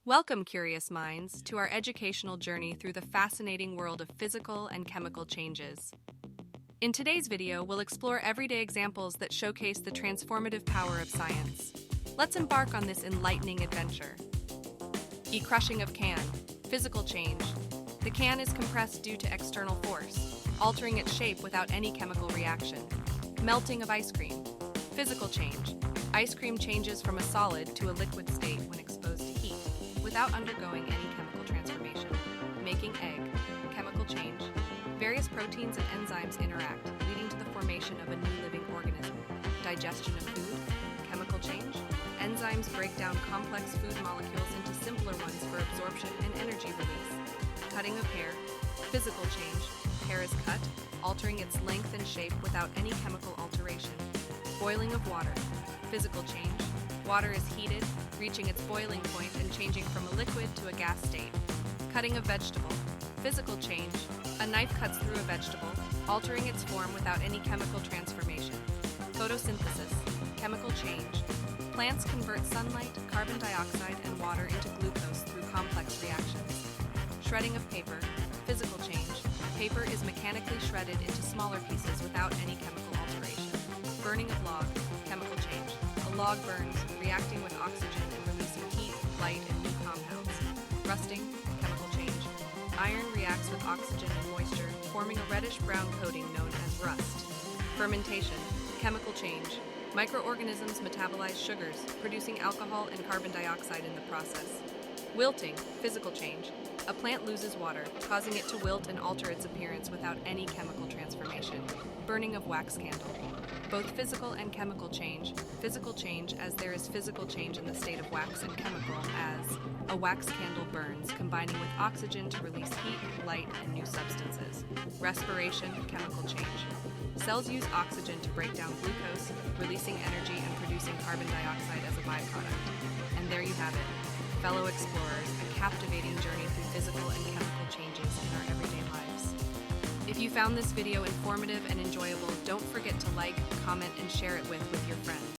Welcome, curious minds, to our educational journey through the fascinating world of physical and chemical changes. In today's video, we'll explore everyday examples that showcase the transformative power of science. Let's embark on this enlightening adventure. Crushing of can. Physical change. The can is compressed due to external force, altering its shape without any chemical reaction. Melting of ice cream. Physical change. Ice cream changes from a solid to a liquid state when exposed to heat, without undergoing any chemical transformation. Making egg. Chemical change. Various proteins and enzymes interact, leading to the formation of a new living organism. Digestion of food. Chemical change. Enzymes break down complex food molecules into simpler ones for absorption and energy release. Cutting of hair. Physical change. Hair is cut, altering its length and shape without any chemical alteration. Boiling of water. Physical change. Water is heated, reaching its boiling point and changing from a liquid to a gas state. Cutting of vegetable. Physical change. A knife cuts through a vegetable, altering its form without any chemical transformation. Photosynthesis. Chemical change. Plants convert sunlight, carbon dioxide, and water into glucose through complex reactions. Shredding of paper. Physical change. Paper is mechanically shredded into smaller pieces without any chemical alteration. Burning of log. Chemical change. A log burns, reacting with oxygen and releasing heat, light, and new compounds. Rusting. Chemical change. Iron reacts with oxygen and moisture, forming a reddish-brown coating known as rust. Fermentation. Chemical change. Microorganisms metabolize sugars, producing alcohol and carbon dioxide in the process. Wilting. Physical change. A plant loses water, causing it to wilt and alter its appearance without any chemical transformation. Burning of wax candle. Both physical and chemical change. Physical change, as there is physical change in the state of wax, and chemical, as a wax candle burns, combining with oxygen to release heat, light, and new substances. Respiration. Chemical change. Cells use oxygen to break down glucose, releasing energy and producing carbon dioxide as a byproduct. And there you have it, fellow explorers, a captivating journey through physical and chemical changes in our everyday lives. If you found this video informative and enjoyable, don't forget to like, comment, and share it with your friends.